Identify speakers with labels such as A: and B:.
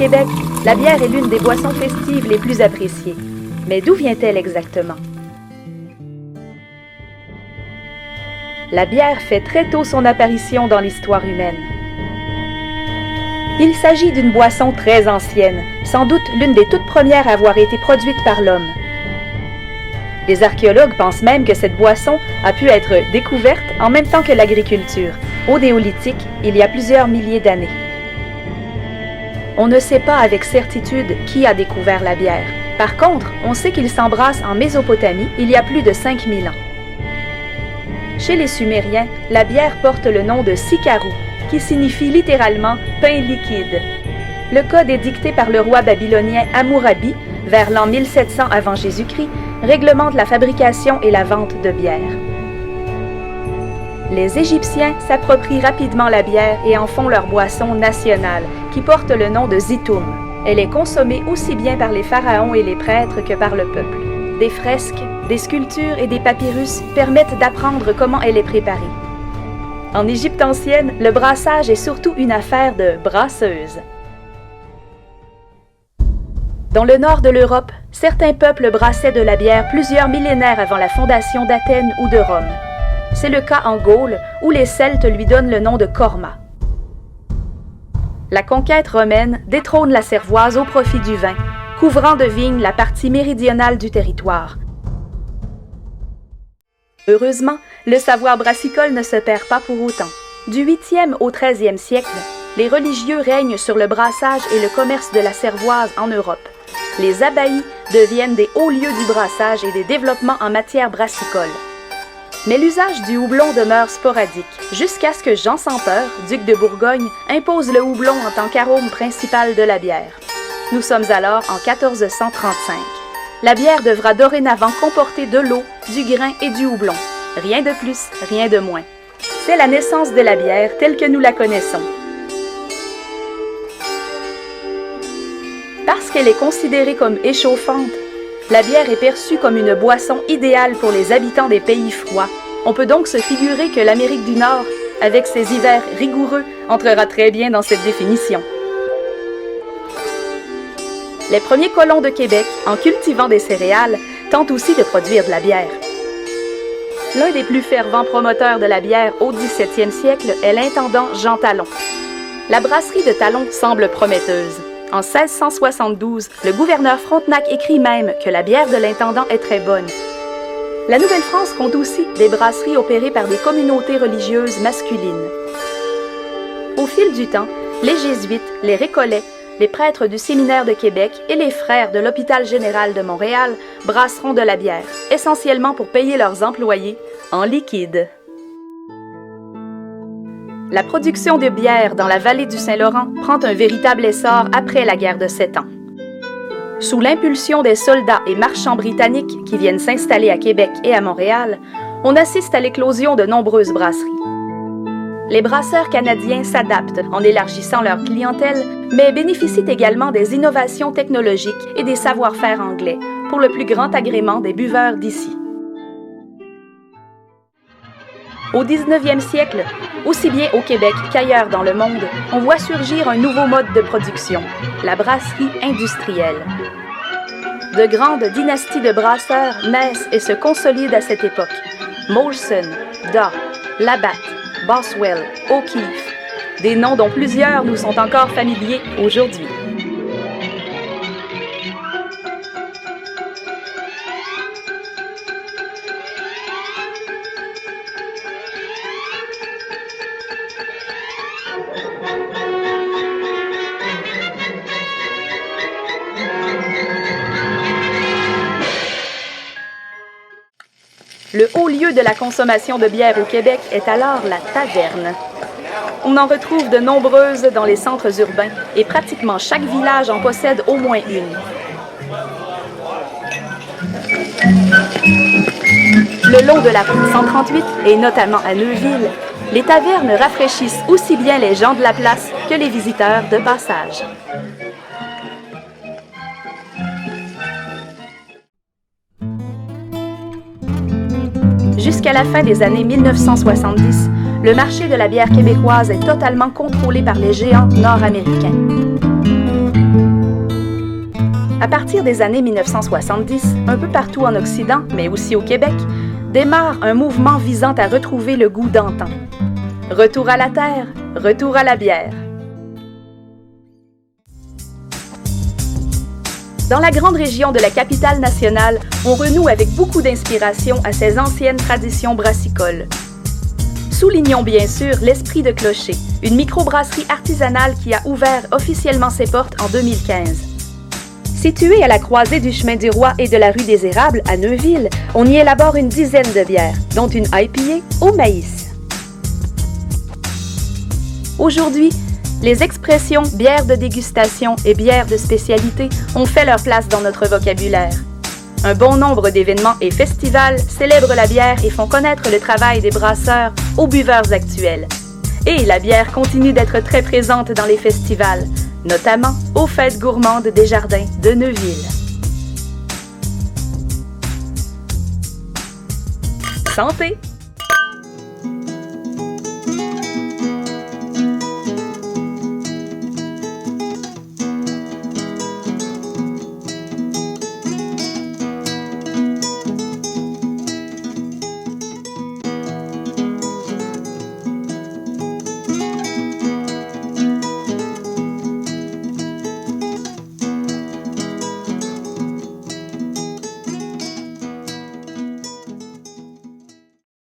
A: Québec, la bière est l'une des boissons festives les plus appréciées. Mais d'où vient-elle exactement? La bière fait très tôt son apparition dans l'histoire humaine. Il s'agit d'une boisson très ancienne, sans doute l'une des toutes premières à avoir été produite par l'homme. Les archéologues pensent même que cette boisson a pu être découverte en même temps que l'agriculture, au Néolithique, il y a plusieurs milliers d'années. On ne sait pas avec certitude qui a découvert la bière. Par contre, on sait qu'il s'embrasse en Mésopotamie il y a plus de 5000 ans. Chez les Sumériens, la bière porte le nom de Sikaru, qui signifie littéralement « pain liquide ». Le code édicté par le roi babylonien Hammurabi, vers l'an 1700 avant Jésus-Christ, réglemente la fabrication et la vente de bière. Les Égyptiens s'approprient rapidement la bière et en font leur boisson nationale, qui porte le nom de Zitoum. Elle est consommée aussi bien par les pharaons et les prêtres que par le peuple. Des fresques, des sculptures et des papyrus permettent d'apprendre comment elle est préparée. En Égypte ancienne, le brassage est surtout une affaire de brasseuses. Dans le nord de l'Europe, certains peuples brassaient de la bière plusieurs millénaires avant la fondation d'Athènes ou de Rome. C'est le cas en Gaule, où les Celtes lui donnent le nom de Corma. La conquête romaine détrône la cervoise au profit du vin, couvrant de vignes la partie méridionale du territoire. Heureusement, le savoir brassicole ne se perd pas pour autant. Du 8e au 13e siècle, les religieux règnent sur le brassage et le commerce de la cervoise en Europe. Les abbayes deviennent des hauts lieux du brassage et des développements en matière brassicole. Mais l'usage du houblon demeure sporadique, jusqu'à ce que Jean sans Peur, duc de Bourgogne, impose le houblon en tant qu'arôme principal de la bière. Nous sommes alors en 1435. La bière devra dorénavant comporter de l'eau, du grain et du houblon. Rien de plus, rien de moins. C'est la naissance de la bière telle que nous la connaissons. Parce qu'elle est considérée comme échauffante, la bière est perçue comme une boisson idéale pour les habitants des pays froids. On peut donc se figurer que l'Amérique du Nord, avec ses hivers rigoureux, entrera très bien dans cette définition. Les premiers colons de Québec, en cultivant des céréales, tentent aussi de produire de la bière. L'un des plus fervents promoteurs de la bière au 17e siècle est l'intendant Jean Talon. La brasserie de Talon semble prometteuse. En 1672, le gouverneur Frontenac écrit même que la bière de l'intendant est très bonne. La Nouvelle-France compte aussi des brasseries opérées par des communautés religieuses masculines. Au fil du temps, les Jésuites, les Récollets, les prêtres du séminaire de Québec et les frères de l'Hôpital général de Montréal brasseront de la bière, essentiellement pour payer leurs employés, en liquide. La production de bière dans la vallée du Saint-Laurent prend un véritable essor après la guerre de 7 ans. Sous l'impulsion des soldats et marchands britanniques qui viennent s'installer à Québec et à Montréal, on assiste à l'éclosion de nombreuses brasseries. Les brasseurs canadiens s'adaptent en élargissant leur clientèle, mais bénéficient également des innovations technologiques et des savoir-faire anglais pour le plus grand agrément des buveurs d'ici. Au 19e siècle, aussi bien au Québec qu'ailleurs dans le monde, on voit surgir un nouveau mode de production, la brasserie industrielle. De grandes dynasties de brasseurs naissent et se consolident à cette époque. Molson, Daw, Labatt, Boswell, O'Keeffe, des noms dont plusieurs nous sont encore familiers aujourd'hui. Le haut lieu de la consommation de bière au Québec est alors la taverne. On en retrouve de nombreuses dans les centres urbains et pratiquement chaque village en possède au moins une. Le long de la route 138 et notamment à Neuville, les tavernes rafraîchissent aussi bien les gens de la place que les visiteurs de passage. Jusqu'à la fin des années 1970, le marché de la bière québécoise est totalement contrôlé par les géants nord-américains. À partir des années 1970, un peu partout en Occident, mais aussi au Québec, démarre un mouvement visant à retrouver le goût d'antan. Retour à la terre, retour à la bière. Dans la grande région de la capitale nationale, on renoue avec beaucoup d'inspiration à ces anciennes traditions brassicoles. Soulignons bien sûr l'Esprit de Clocher, une microbrasserie artisanale qui a ouvert officiellement ses portes en 2015. Située à la croisée du chemin du Roi et de la rue des Érables à Neuville, on y élabore une dizaine de bières, dont une IPA au maïs. Aujourd'hui, les expressions bière de dégustation et bière de spécialité ont fait leur place dans notre vocabulaire. Un bon nombre d'événements et festivals célèbrent la bière et font connaître le travail des brasseurs aux buveurs actuels. Et la bière continue d'être très présente dans les festivals, notamment aux fêtes gourmandes des jardins de Neuville. Santé!